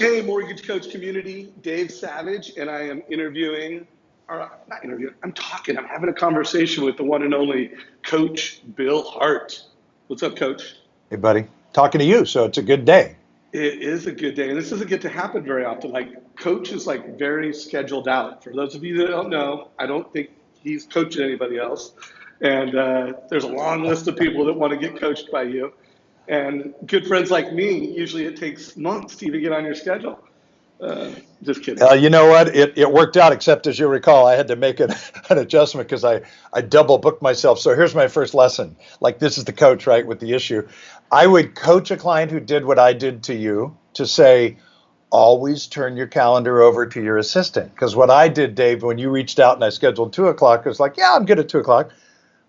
Hey, Mortgage Coach community, Dave Savage, and I am I'm having a conversation with the one and only Coach Bill Hart. What's up, Coach? Hey, buddy. Talking to you, so it's a good day. It is a good day, and this doesn't get to happen very often. Like, Coach is like very scheduled out. For those of you that don't know, I don't think he's coaching anybody else. And there's a long list of people that want to get coached by you. And good friends like me, usually it takes months to even get on your schedule. Just kidding. You know what? It worked out, except as you recall, I had to make an adjustment because I double booked myself. So here's my first lesson. Like, this is the coach, right, with the issue. I would coach a client who did what I did to you to say, always turn your calendar over to your assistant. Because what I did, Dave, when you reached out and I scheduled 2 o'clock, it was like, yeah, I'm good at 2 o'clock.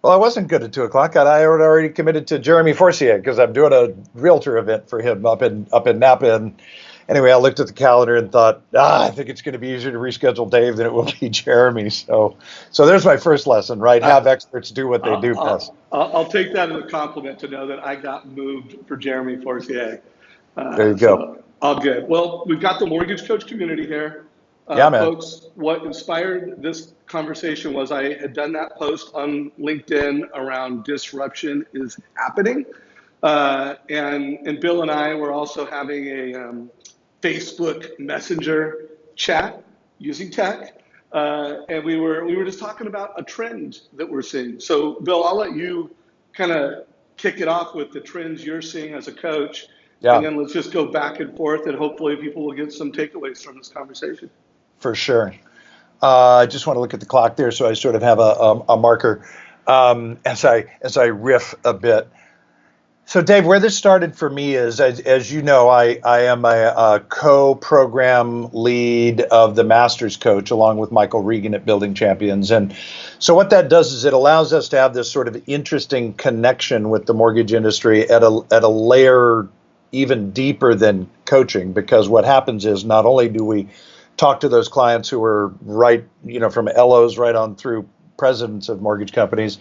Well, I wasn't good at 2 o'clock. I had already committed to Jeremy Forcier because I'm doing a realtor event for him up in Napa. And anyway, I looked at the calendar and thought, I think it's going to be easier to reschedule Dave than it will be Jeremy. So there's my first lesson, right? Have experts do what they do best. I'll take that as a compliment to know that I got moved for Jeremy Forcier. There you go. So all good. Well, we've got the Mortgage Coach community here. Yeah, man. Folks, what inspired this conversation was I had done that post on LinkedIn around disruption is happening. And Bill and I were also having a Facebook Messenger chat using tech. And we were just talking about a trend that we're seeing. So, Bill, I'll let you kind of kick it off with the trends you're seeing as a coach. Yeah. And then let's just go back and forth, and hopefully people will get some takeaways from this conversation. For sure. I just want to look at the clock there, so I sort of have a marker as I riff a bit. So, Dave, where this started for me is, as you know, I am a co-program lead of the Masters Coach, along with Michael Regan at Building Champions. And so what that does is it allows us to have this sort of interesting connection with the mortgage industry at a layer even deeper than coaching, because what happens is not only do we talk to those clients who are right, from LOs right on through presidents of mortgage companies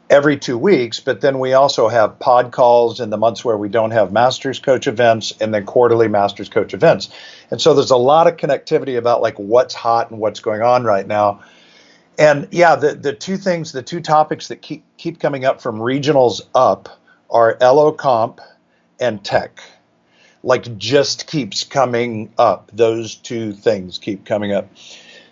every 2 weeks, but then we also have pod calls in the months where we don't have Masters Coach events, and then quarterly Masters Coach events. And so there's a lot of connectivity about like what's hot and what's going on right now. And yeah, the two topics that keep coming up from regionals up are LO comp and tech. Like, just keeps coming up. Those two things keep coming up.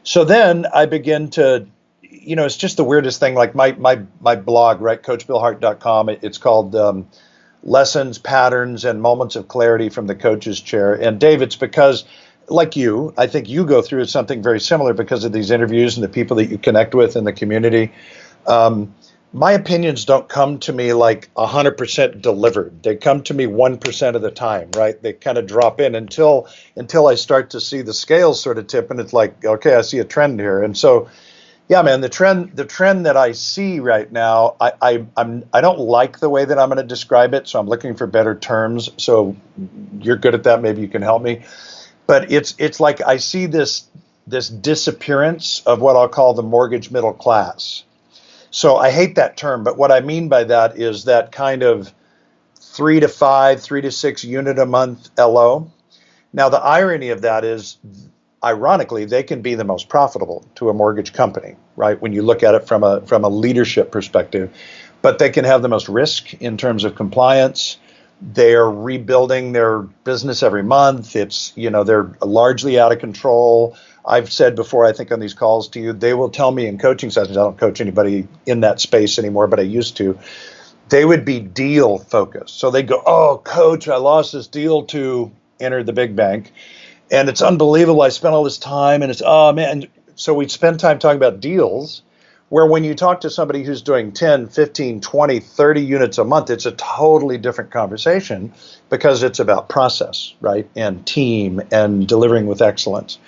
So then I begin to, it's just the weirdest thing. Like my blog, right, coachbillhart.com, it's called Lessons, Patterns, and Moments of Clarity from the Coach's Chair. And Dave, it's because, like you, I think you go through something very similar because of these interviews and the people that you connect with in the community. My opinions don't come to me like 100% delivered. They come to me 1% of the time, right? They kind of drop in until I start to see the scales sort of tip, and it's like, okay, I see a trend here. And so, yeah, man, the trend that I see right now, I don't like the way that I'm going to describe it, so I'm looking for better terms. So you're good at that. Maybe you can help me. But it's like I see this disappearance of what I'll call the mortgage middle class. So I hate that term, but what I mean by that is that kind of 3 to 6 unit a month LO. Now, the irony of that is, ironically, they can be the most profitable to a mortgage company, right? When you look at it from a leadership perspective, but they can have the most risk in terms of compliance. They're rebuilding their business every month. It's, they're largely out of control. I've said before, I think on these calls to you, they will tell me in coaching sessions, I don't coach anybody in that space anymore, but I used to, they would be deal focused. So they go, oh, coach, I lost this deal to enter the big bank. And it's unbelievable. I spent all this time and it's, oh man. So we'd spend time talking about deals, where when you talk to somebody who's doing 10, 15, 20, 30 units a month, it's a totally different conversation because it's about process, right? And team and delivering with excellence.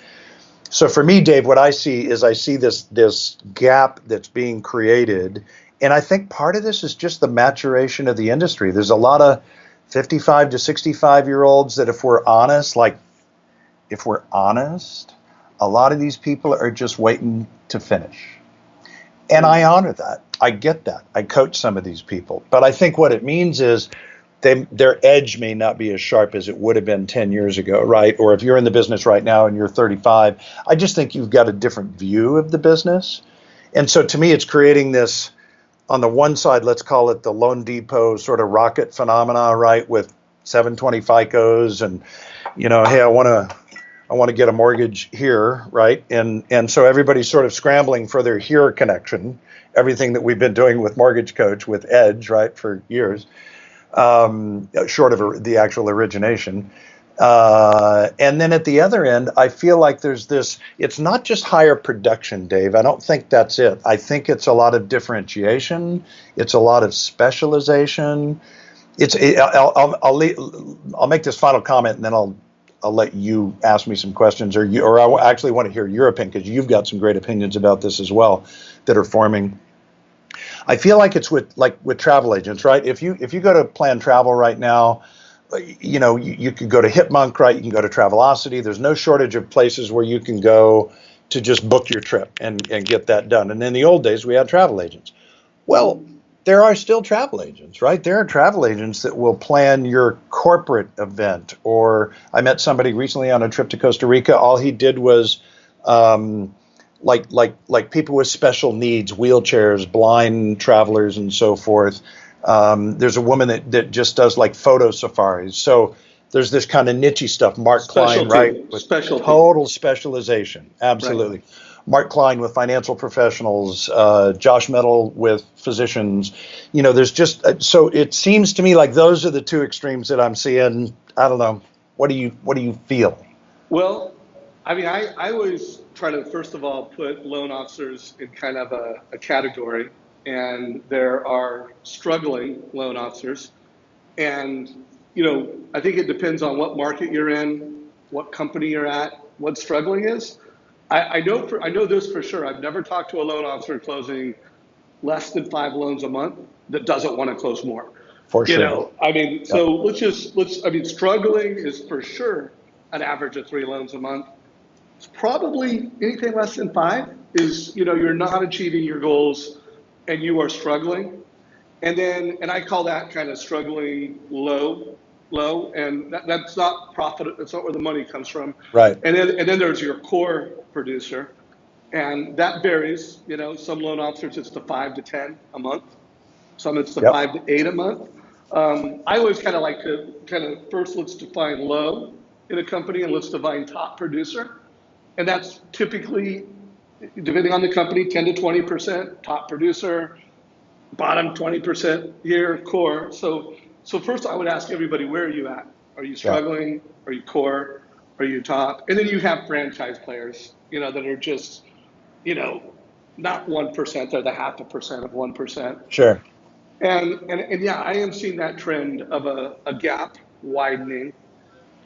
So for me, Dave, what I see is this gap that's being created. And I think part of this is just the maturation of the industry. There's a lot of 55 to 65-year-olds that if we're honest, a lot of these people are just waiting to finish. And I honor that. I get that. I coach some of these people. But I think what it means is their edge may not be as sharp as it would have been 10 years ago, right? Or if you're in the business right now and you're 35, I just think you've got a different view of the business. And so to me, it's creating this, on the one side, let's call it the Loan Depot sort of rocket phenomena, right? With 720 FICOs and, hey, I want to get a mortgage here, right? And so everybody's sort of scrambling for their here connection, everything that we've been doing with Mortgage Coach, with Edge, right, for years, short of the actual origination. And then at the other end, I feel like there's this, it's not just higher production, Dave. I don't think that's it. I think it's a lot of differentiation. It's a lot of specialization. I'll make this final comment and then I'll let you ask me some questions, or I actually want to hear your opinion because you've got some great opinions about this as well that are forming. I feel like it's with travel agents, right? If you go to plan travel right now, you could go to Hipmunk, right? You can go to Travelocity. There's no shortage of places where you can go to just book your trip and get that done. And in the old days, we had travel agents. Well, there are still travel agents, right? There are travel agents that will plan your corporate event. Or I met somebody recently on a trip to Costa Rica. All he did was like people with special needs, wheelchairs, blind travelers, and so forth. There's a woman that just does like photo safaris. So there's this kind of niche stuff. Mark Klein, right? With total specialization. Absolutely. Right. Mark Klein with financial professionals, Josh Metal with physicians. There's just, so it seems to me like those are the two extremes that I'm seeing. I don't know. What do you feel? Well, I mean, I always try to, first of all, put loan officers in kind of a category. And there are struggling loan officers. And, I think it depends on what market you're in, what company you're at, what struggling is. I know this for sure. I've never talked to a loan officer closing less than 5 loans a month that doesn't want to close more. For sure. So struggling is for sure an average of 3 loans a month. It's probably anything less than 5 is, you're not achieving your goals and you are struggling. And I call that kind of struggling low, and that's not profit. That's not where the money comes from. Right. And then there's your core producer, and that varies. Some loan officers it's the 5 to 10 a month. Some it's the 5 to 8 a month. I always kind of like to first let's define low in a company and let's define top producer, and that's typically, depending on the company, 10 to 20% top producer, bottom 20% here core. So first I would ask everybody, where are you at? Are you struggling? Are you core? Are you top? And then you have franchise players, that are just, not 1%, they're the 0.5% of 1%. Sure. And yeah, I am seeing that trend of a gap widening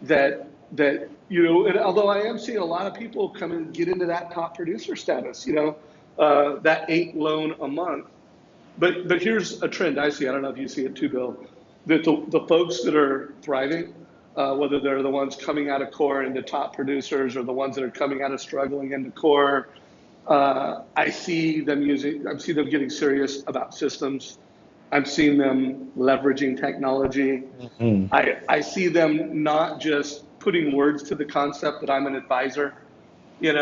that and although I am seeing a lot of people come and get into that top producer status, that 8 loan a month. But here's a trend I see. I don't know if you see it too, Bill. That the folks that are thriving, whether they're the ones coming out of core into top producers or the ones that are coming out of struggling into core, I see them getting serious about systems. I'm seeing them leveraging technology. Mm-hmm. I see them not just putting words to the concept that I'm an advisor. You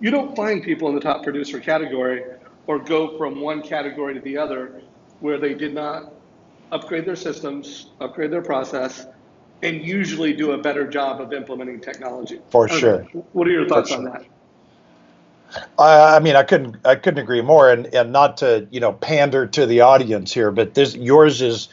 don't find people in the top producer category or go from one category to the other where they did not upgrade their systems, upgrade their process, and usually do a better job of implementing technology. For sure. What are your thoughts on that? I couldn't agree more, and not to pander to the audience here, but yours is.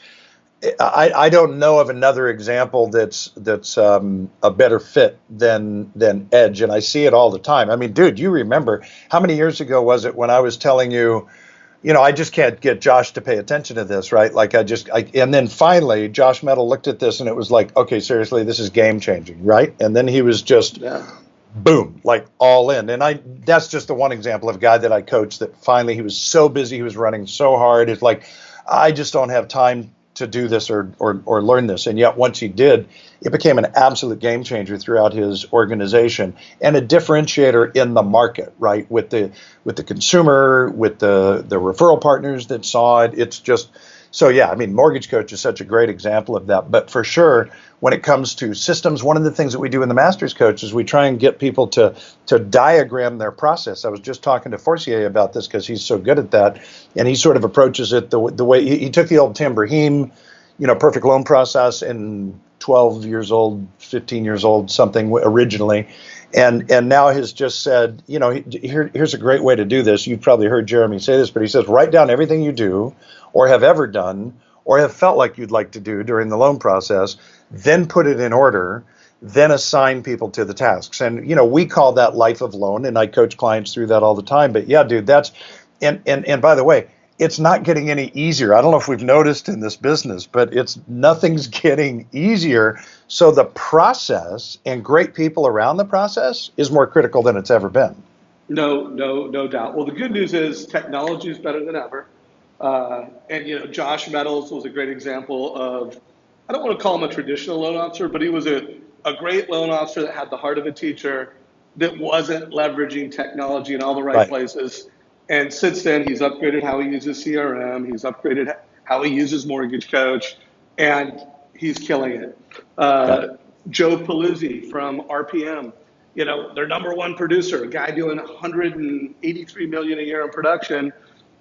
I don't know of another example that's a better fit than Edge, and I see it all the time. I mean, dude, you remember how many years ago was it when I was telling you, I just can't get Josh to pay attention to this, right? Like and then finally Josh Metal looked at this and it was like, okay, seriously, this is game changing, right? And then he was just boom, like all in. And that's just the one example of a guy that I coached that finally he was so busy, he was running so hard. It's like, I just don't have time to do this or learn this. And yet once he did, it became an absolute game changer throughout his organization and a differentiator in the market, right? With the consumer, with the referral partners that saw it. It's just, So yeah, I mean, Mortgage Coach is such a great example of that. But for sure, when it comes to systems, one of the things that we do in the Masters Coach is we try and get people to diagram their process. I was just talking to Forcier about this because he's so good at that, and he sort of approaches it the way he took the old Tim Brahim, perfect loan process in 12 years old, 15 years old, something originally. And now has just said, here's a great way to do this. You've probably heard Jeremy say this, but he says, write down everything you do or have ever done or have felt like you'd like to do during the loan process, then put it in order, then assign people to the tasks. And, we call that life of loan, and I coach clients through that all the time. But yeah, dude, and by the way, it's not getting any easier. I don't know if we've noticed in this business, but nothing's getting easier. So the process and great people around the process is more critical than it's ever been. No doubt. Well, the good news is technology is better than ever. And Josh Meadows was a great example of, I don't want to call him a traditional loan officer, but he was a great loan officer that had the heart of a teacher that wasn't leveraging technology in all the right places. And since then, he's upgraded how he uses CRM. He's upgraded how he uses Mortgage Coach, and he's killing it. Joe Paluzzi from RPM, their number one producer, a guy doing 183 million a year in production,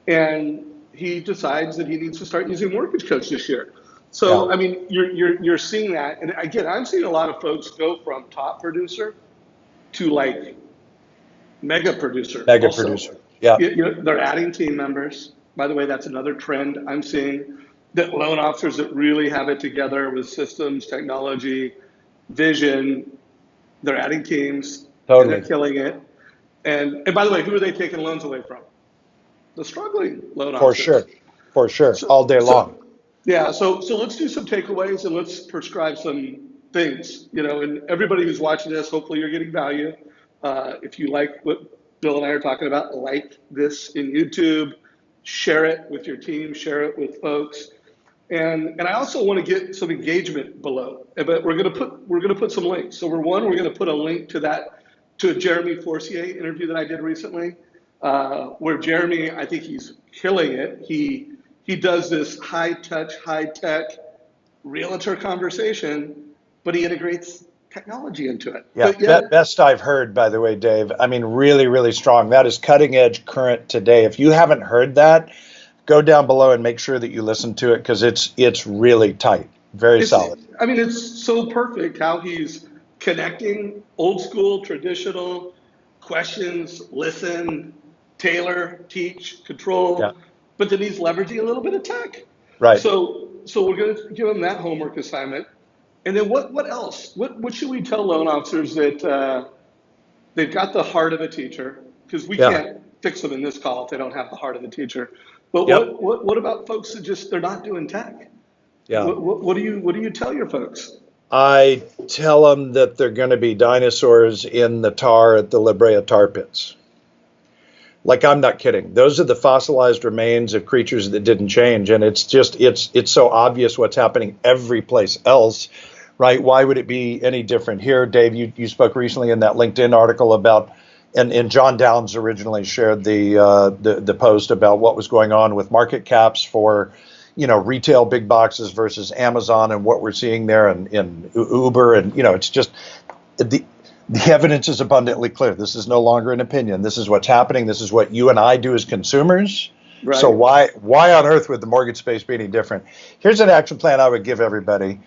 and he decides that he needs to start using Mortgage Coach this year. So, I mean, you're seeing that, and again, I'm seeing a lot of folks go from top producer to like mega producer. Producer. Yeah. They're adding team members. By the way, that's another trend I'm seeing, that loan officers that really have it together with systems, technology, vision, they're adding teams. Totally. And they're killing it. And by the way, who are they taking loans away from? The struggling loan officers. For sure. All day long. So let's do some takeaways and let's prescribe some things, and everybody who's watching this, hopefully you're getting value. If you like what Bill and I are talking about, like this in YouTube, share it with your team, share it with folks. And I also want to get some engagement below, but we're gonna put some links. So we're gonna put a link to a Jeremy Forcier interview that I did recently, where Jeremy, I think he's killing it. He does this high touch, high tech realtor conversation, but he integrates technology into it. Yeah, best I've heard, by the way, Dave. I mean, really, really strong. That is cutting edge, current today. If you haven't heard that, go down below and make sure that you listen to it, because it's really tight, very solid. I mean, it's so perfect how he's connecting old school, traditional questions, listen, tailor, teach, control. Yeah. But then he's leveraging a little bit of tech. Right. So we're going to give him that homework assignment. And then what else? What should we tell loan officers that they've got the heart of a teacher? Because we can't fix them in this call if they don't have the heart of a teacher. But what about folks that they're not doing tech? Yeah. What do you tell your folks? I tell them that they're going to be dinosaurs in the tar at the La Brea tar pits. Like, I'm not kidding. Those are the fossilized remains of creatures that didn't change. And it's so obvious what's happening every place else, right? Why would it be any different here? Dave, you spoke recently in that LinkedIn article about, and John Downs originally shared the post about what was going on with market caps for, retail big boxes versus Amazon and what we're seeing there in Uber. And, it's just the evidence is abundantly clear. This is no longer an opinion. This is what's happening. This is what you and I do as consumers. Right. So why on earth would the mortgage space be any different? Here's an action plan I would give everybody.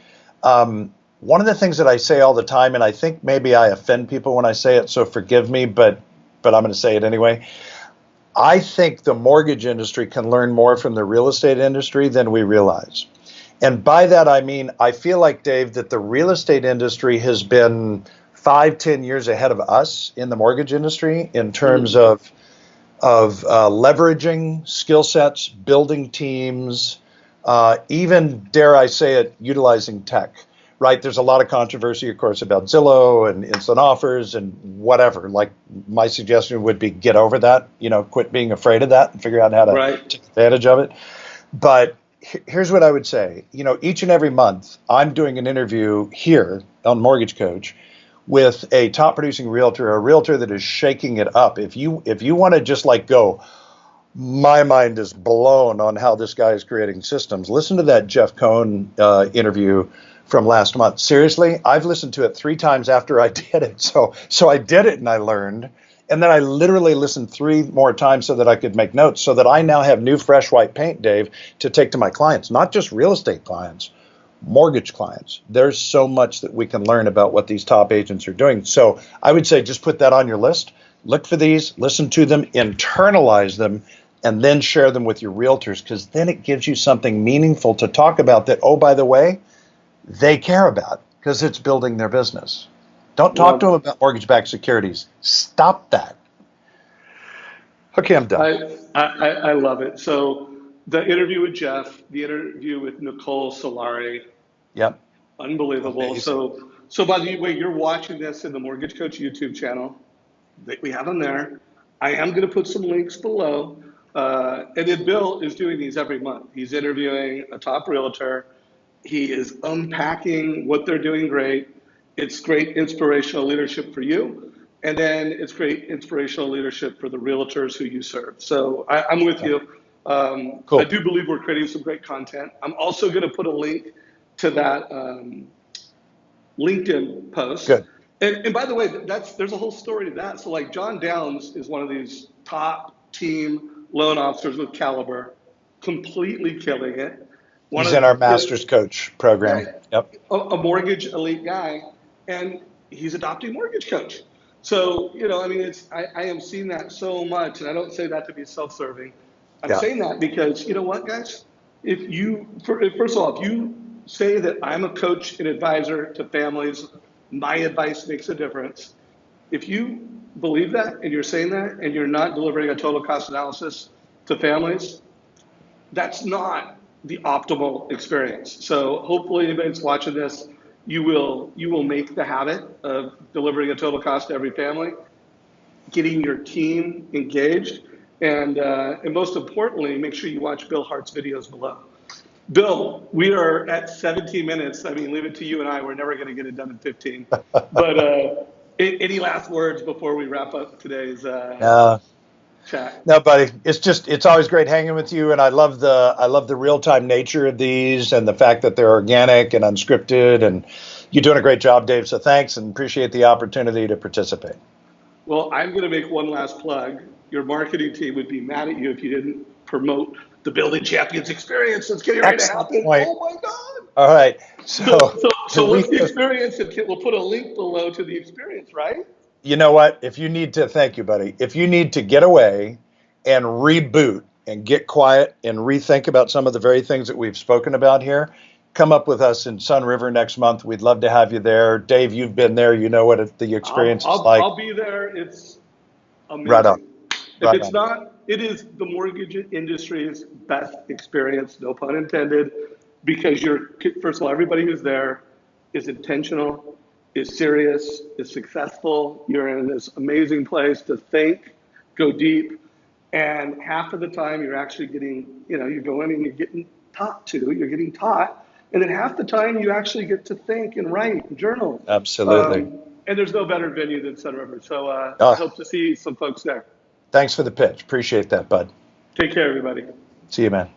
One of the things that I say all the time, and I think maybe I offend people when I say it, so forgive me, but I'm going to say it anyway. I think the mortgage industry can learn more from the real estate industry than we realize. And by that, I mean, I feel like, Dave, that the real estate industry has been 5-10 years ahead of us in the mortgage industry in terms of leveraging skill sets, building teams, even, dare I say it, utilizing tech, right? There's a lot of controversy, of course, about Zillow and instant offers and whatever. Like, my suggestion would be get over that, quit being afraid of that and figure out how to take advantage of it. But here's what I would say. Each and every month, I'm doing an interview here on Mortgage Coach with a top producing realtor, a realtor that is shaking it up. If you want to just go, My mind is blown on how this guy is creating systems. Listen to that Jeff Cohn interview from last month. Seriously, I've listened to it 3 times after I did it. So I did it and I learned. And then I literally listened 3 more times so that I could make notes, so that I now have new fresh white paint, Dave, to take to my clients, not just real estate clients, mortgage clients. There's so much that we can learn about what these top agents are doing. So I would say just put that on your list. Look for these, listen to them, internalize them, and then share them with your realtors, because then it gives you something meaningful to talk about that, oh, by the way, they care about, because it's building their business. Don't talk to Well, them about mortgage-backed securities. Stop that. Okay, I'm done. I love it. So the interview with Jeff, the interview with Nicole Solari, Yep. unbelievable. Amazing. So by the way, you're watching this in the Mortgage Coach YouTube channel. We have them there. I am going to put some links below. And then Bill is doing these every month. He's interviewing a top realtor. He is unpacking what they're doing great. It's great inspirational leadership for you. And then it's great inspirational leadership for the realtors who you serve. So I'm with Okay. you. I Cool. do believe we're creating some great content. I'm also going to put a link to that LinkedIn post. Good. And by the way, there's a whole story to that. So like John Downs is one of these top team loan officers with caliber, completely killing it. One He's in of our master's coach program. right, Yep. a mortgage elite guy, and he's adopting mortgage coach. So I mean, I am seeing that so much, and I don't say that to be self-serving. I'm Yeah. saying that because you know what, guys? First of all, if you say that I'm a coach and advisor to families, my advice makes a difference. If you believe that and you're saying that and you're not delivering a total cost analysis to families, that's not the optimal experience. So hopefully anybody that's watching this, you will make the habit of delivering a total cost to every family, getting your team engaged, and most importantly, make sure you watch Bill Hart's videos below. Bill, we are at 17 minutes. I mean, leave it to you and I. We're never going to get it done in 15. But any last words before we wrap up today's Uh, chat? no, buddy. It's always great hanging with you, and I love the real time nature of these, and the fact that they're organic and unscripted, and you're doing a great job, Dave. So thanks, and appreciate the opportunity to participate. Well, I'm going to make one last plug. Your marketing team would be mad at you if you didn't promote the Building Champions experience that's getting ready to Excellent happen. point. Oh my God. All right. So, So so, to so what's the re experience? We'll put a link below to the experience, right? you know what? If you need to, thank you, buddy. If you need to get away and reboot and get quiet and rethink about some of the very things that we've spoken about here, come up with us in Sun River next month. We'd love to have you there. Dave, you've been there. You know what the I'll, experience is I'll, like. I'll be there. It's Right on. amazing. If Right it's on. not, it is the mortgage industry's best experience, no pun intended, because first of all, everybody who's there is intentional, is serious, is successful. You're in this amazing place to think, go deep, and half of the time you're actually getting, you go in and you're getting you're getting taught, and then half the time you actually get to think and write and journal. Absolutely. And there's no better venue than Sun River. So I Ah, hope to see some folks there. thanks for the pitch. Appreciate that, bud. Take care, everybody. See you, man.